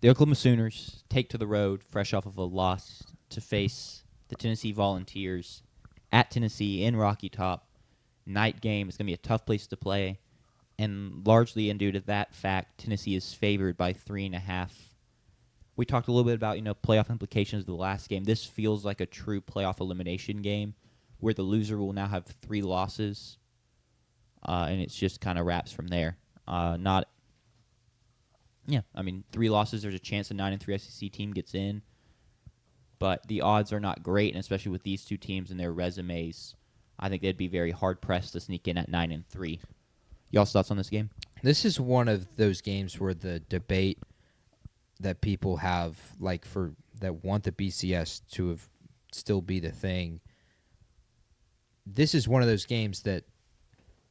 The Oklahoma Sooners take to the road, fresh off of a loss, to face the Tennessee Volunteers at Tennessee in Rocky Top. Night game. It's going to be a tough place to play. And largely due to that fact, Tennessee is favored by 3.5. We talked a little bit about, playoff implications of the last game. This feels like a true playoff elimination game where the loser will now have 3 losses, and it's just kind of wraps from there. 3 losses, there's a chance a 9-3 SEC team gets in, but the odds are not great, and especially with these two teams and their resumes, I think they'd be very hard-pressed to sneak in at 9-3. Y'all's thoughts on this game? This is one of those games where the debate that people have, that want the BCS to still be the thing. This is one of those games that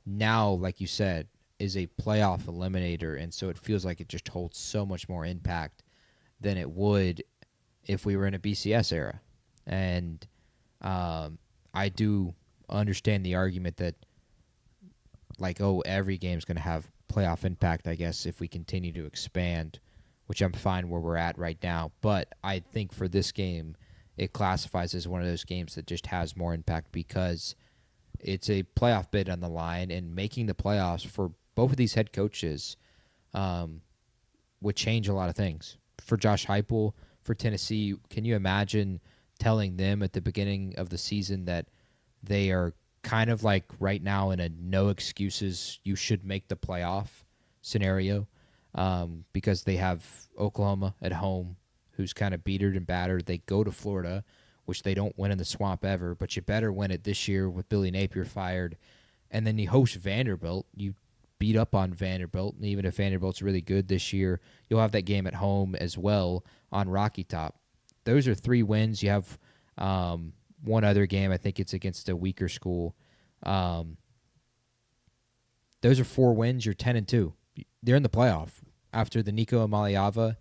now, like you said, is a playoff eliminator, and so it feels like it just holds so much more impact than it would if we were in a BCS era. And I do understand the argument that, every game's going to have playoff impact, I guess, if we continue to expand, which I'm fine where we're at right now. But I think for this game, it classifies as one of those games that just has more impact because it's a playoff bid on the line, and making the playoffs for both of these head coaches would change a lot of things. For Josh Heupel, for Tennessee, can you imagine telling them at the beginning of the season that they are kind of like right now in a no excuses, you should make the playoff scenario because they have Oklahoma at home, who's kind of beatered and battered. They go to Florida, which they don't win in the swamp ever, but you better win it this year with Billy Napier fired. And then you host Vanderbilt. You beat up on Vanderbilt, and even if Vanderbilt's really good this year, you'll have that game at home as well on Rocky Top. Those are 3 wins. You have one other game. I think it's against a weaker school. Those are 4 wins. You're 10-2. They're in the playoff after the Nico Amaliava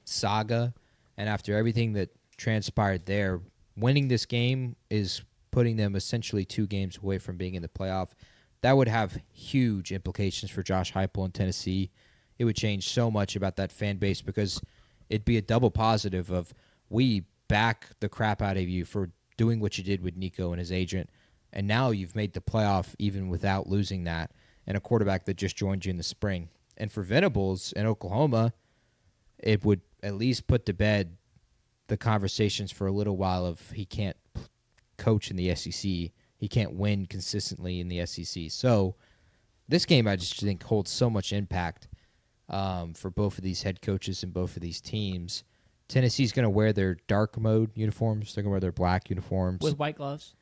saga, and after everything that transpired there. Winning this game is putting them essentially 2 games away from being in the playoff. That would have huge implications for Josh Heupel in Tennessee. It would change so much about that fan base because it'd be a double positive of we back the crap out of you for doing what you did with Nico and his agent, and now you've made the playoff even without losing that, and a quarterback that just joined you in the spring. And for Venables in Oklahoma, it would at least put to bed the conversations for a little while of he can't coach in the SEC. He can't win consistently in the SEC. So this game I just think holds so much impact for both of these head coaches and both of these teams. Tennessee's going to wear their dark mode uniforms. They're going to wear their black uniforms. With white gloves.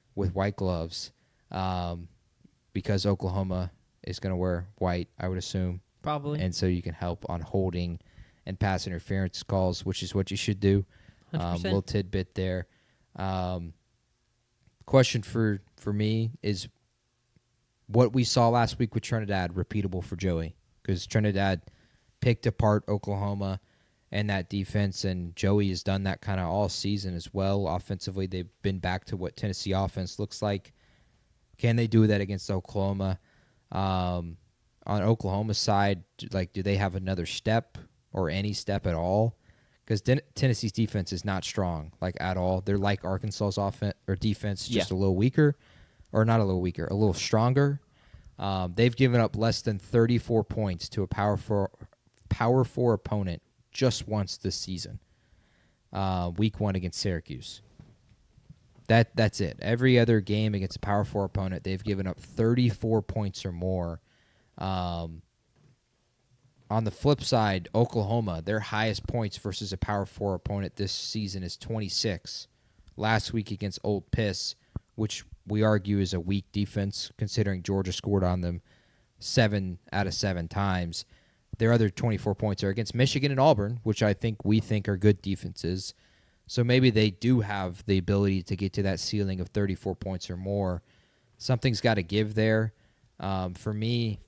Because Oklahoma is going to wear white, I would assume. Probably. And so you can help on holding and pass interference calls, which is what you should do. 100%. Little tidbit there. Question for me is what we saw last week with Trinidad repeatable for Joey? Because Trinidad picked apart Oklahoma and that defense, and Joey has done that kind of all season as well. Offensively, they've been back to what Tennessee offense looks like. Can they do that against Oklahoma? On Oklahoma's side, do they have another step or any step at all? Because Tennessee's defense is not strong, at all. They're like Arkansas's offense or defense, just a little weaker, or not a little weaker, a little stronger. They've given up less than 34 points to a Power 4 opponent just once this season. Week 1 against Syracuse. That's it. Every other game against a Power 4 opponent, they've given up 34 points or more. On the flip side, Oklahoma, their highest points versus a Power 4 opponent this season is 26. Last week against Old Piss, which we argue is a weak defense, considering Georgia scored on them 7 out of 7 times. Their other 24 points are against Michigan and Auburn, which we think are good defenses. So maybe they do have the ability to get to that ceiling of 34 points or more. Something's got to give there. For me,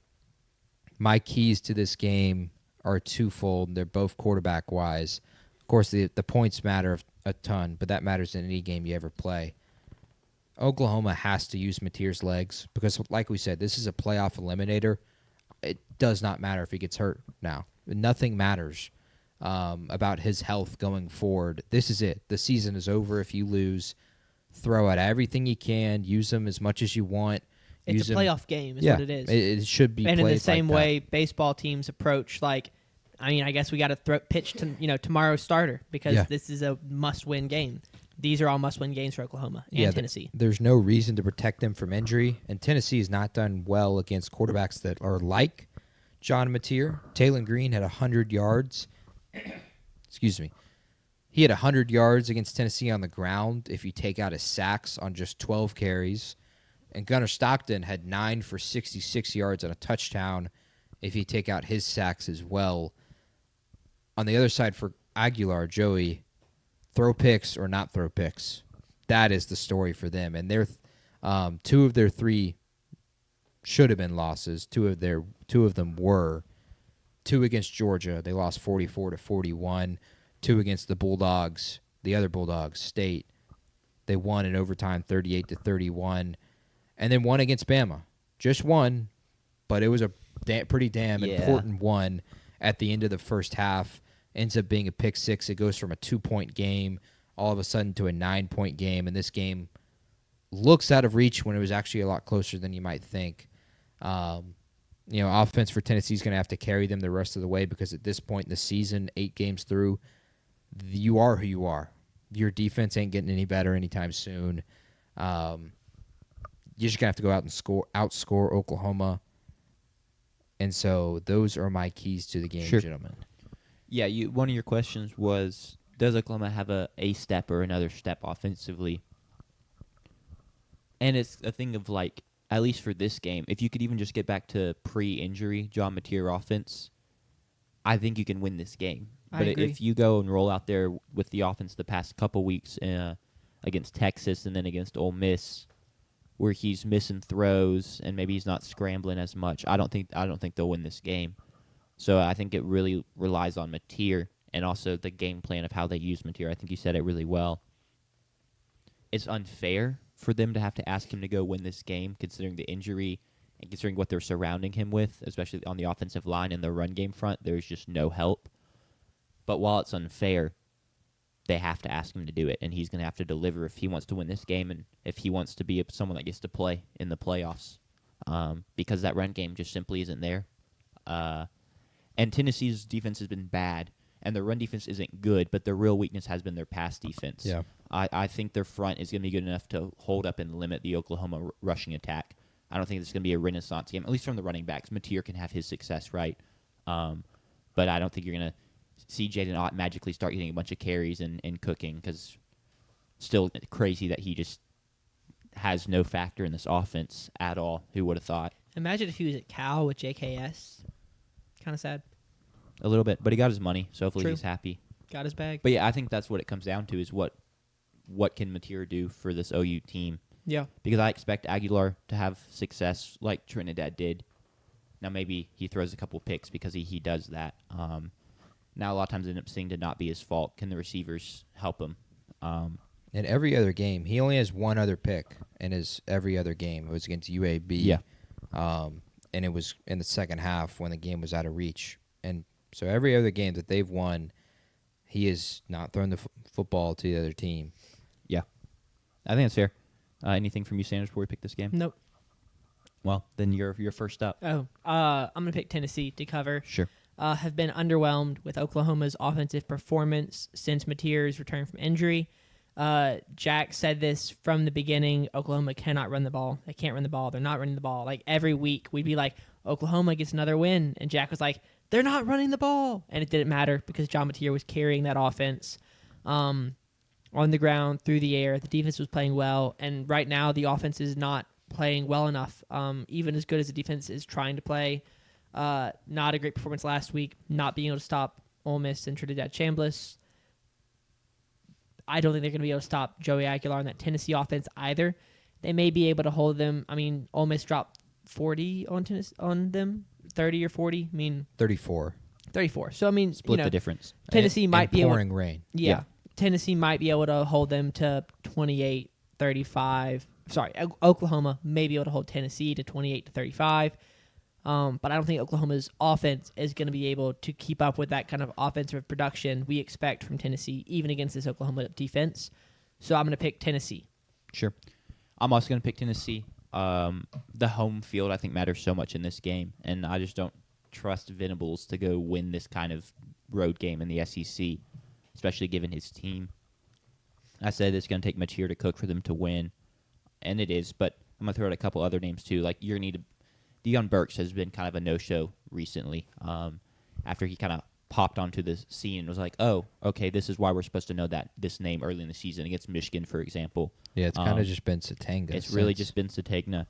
my keys to this game are twofold. They're both quarterback-wise. Of course, the points matter a ton, but that matters in any game you ever play. Oklahoma has to use Mateer's legs because, like we said, this is a playoff eliminator. It does not matter if he gets hurt now. Nothing matters about his health going forward. This is it. The season is over if you lose. Throw out everything you can. Use them as much as you want. It's a playoff game is yeah, what it is. It should be and played in the same like way baseball teams approach, like, I mean, I guess we got to pitch to tomorrow's starter because this is a must-win game. These are all must-win games for Oklahoma and Tennessee. There's no reason to protect them from injury, and Tennessee has not done well against quarterbacks that are like John Mateer. Taylon Green had 100 yards. Excuse me. He had 100 yards against Tennessee on the ground if you take out his sacks on just 12 carries. And Gunnar Stockton had 9 for 66 yards and a touchdown if you take out his sacks as well. On the other side for Aguilar, Joey, throw picks or not throw picks. That is the story for them. And they're 2 of their 3 should have been losses. 2 of them were. 2 against Georgia, they lost 44-41. 2 against the Bulldogs, the other Bulldogs, State. They won in overtime 38-31. And then 1 against Bama. Just 1, but it was a pretty damn important one at the end of the first half. Ends up being a pick 6. It goes from a 2-point game all of a sudden to a 9-point game. And this game looks out of reach when it was actually a lot closer than you might think. Offense for Tennessee is going to have to carry them the rest of the way because at this point in the season, 8 games through, you are who you are. Your defense ain't getting any better anytime soon. You're just going to have to go out and outscore Oklahoma. And so those are my keys to the game, gentlemen. Yeah, one of your questions was, does Oklahoma have a step or another step offensively? And it's a thing of, like, at least for this game, if you could even just get back to pre-injury John Mateer offense, I think you can win this game. But if you go and roll out there with the offense the past couple weeks against Texas and then against Ole Miss, where he's missing throws and maybe he's not scrambling as much, I don't think they'll win this game. So I think it really relies on Mateer and also the game plan of how they use Mateer. I think you said it really well. It's unfair for them to have to ask him to go win this game, considering the injury and considering what they're surrounding him with, especially on the offensive line and the run game front. There's just no help. But while it's unfair, they have to ask him to do it, and he's going to have to deliver if he wants to win this game and if he wants to be someone that gets to play in the playoffs, because that run game just simply isn't there. And Tennessee's defense has been bad, and their run defense isn't good, but their real weakness has been their pass defense. Yeah. I think their front is going to be good enough to hold up and limit the Oklahoma rushing attack. I don't think it's going to be a renaissance game, at least from the running backs. Mateer can have his success, right? But I don't think you're going to see Jaden Ott magically start getting a bunch of carries and cooking, because still crazy that he just has no factor in this offense at all. Who would have thought? Imagine if he was at Cal with JKS. Kind of sad. A little bit, but he got his money, so hopefully True. he's happy. Got his bag. But yeah, I think that's what it comes down to, is what can Mateer do for this OU team. Yeah. Because I expect Aguilar to have success like Trinidad did. Now maybe he throws a couple picks because he does that. Now a lot of times it ends up seeming to not be his fault. Can the receivers help him? In every other game, he only has 1 other pick in his every other game. It was against UAB. Yeah. And it was in the second half when the game was out of reach. And so every other game that they've won, he has not thrown the football to the other team. Yeah. I think that's fair. Anything from you, Sanders, before we pick this game? Nope. Well, then you're first up. I'm going to pick Tennessee to cover. Sure. Have been underwhelmed with Oklahoma's offensive performance since Mateer's return from injury. Jack said this from the beginning. Oklahoma cannot run the ball. They can't run the ball. They're not running the ball. Like, every week we'd be like, Oklahoma gets another win. And Jack was like, they're not running the ball. And it didn't matter because John Mateer was carrying that offense on the ground, through the air. The defense was playing well. And right now the offense is not playing well enough, even as good as the defense is trying to play. Not a great performance last week, not being able to stop Ole Miss and Trinidad Chambliss. I don't think they're going to be able to stop Joey Aguilar in that Tennessee offense either. They may be able to hold them. I mean, Ole Miss dropped 40 on them, 30 or 40. I mean, 34. 34. So, I mean, Split the difference. Tennessee might be pouring able. Rain. Yeah. Tennessee might be able to hold them to 28-35. Sorry, Oklahoma may be able to hold Tennessee to 28-35. But I don't think Oklahoma's offense is going to be able to keep up with that kind of offensive production we expect from Tennessee, even against this Oklahoma defense. So I'm going to pick Tennessee. Sure. I'm also going to pick Tennessee. The home field, I think, matters so much in this game, and I just don't trust Venables to go win this kind of road game in the SEC, especially given his team. I said it's going to take Mateer to cook for them to win, and it is, but I'm going to throw out a couple other names, too. Like, you're going to need Deion Burks has been kind of a no-show recently after he kind of popped onto the scene and was like, oh, okay, this is why we're supposed to know this name early in the season against Michigan, for example. Yeah, it's kind of just been Satanga. It's really just been Satagna,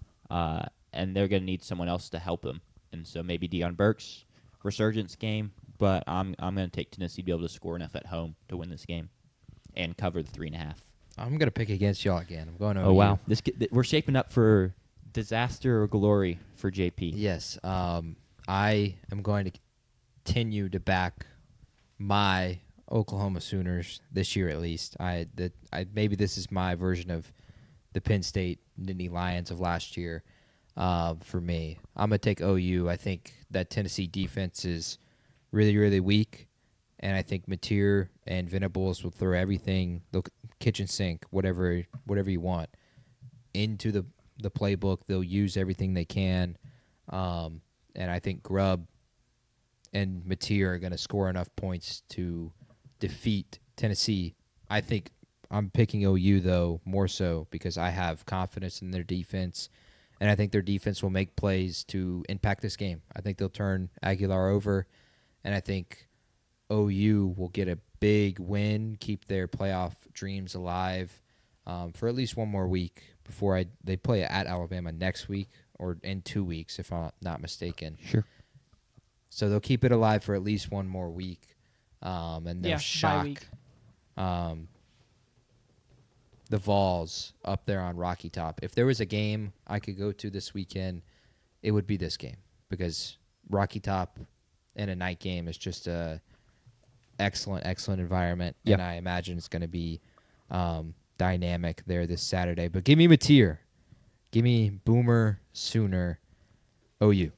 and they're going to need someone else to help him. And so maybe Deion Burks, resurgence game, but I'm going to take Tennessee to be able to score enough at home to win this game and cover the 3.5. I'm going to pick against y'all again. I'm going to Oh, wow. We're shaping up for disaster or glory for JP. Yes. I am going to continue to back my Oklahoma Sooners this year at least. Maybe this is my version of the Penn State Nittany Lions of last year for me. I'm going to take OU. I think that Tennessee defense is really, really weak, and I think Mateer and Venables will throw everything, the kitchen sink, whatever you want, into the playbook. They'll use everything they can, and I think Grubb and Mateer are going to score enough points to defeat Tennessee. I think I'm picking OU, though, more so because I have confidence in their defense, and I think their defense will make plays to impact this game. I think they'll turn Aguilar over, and I think OU will get a big win, keep their playoff dreams alive for at least one more week before they play at Alabama next week or in 2 weeks, if I'm not mistaken. Sure. So they'll keep it alive for at least one more week, and they'll shock the Vols up there on Rocky Top. If there was a game I could go to this weekend, it would be this game because Rocky Top in a night game is just a excellent environment, and I imagine it's going to be dynamic there this Saturday. But give me Mateer. Give me Boomer Sooner OU.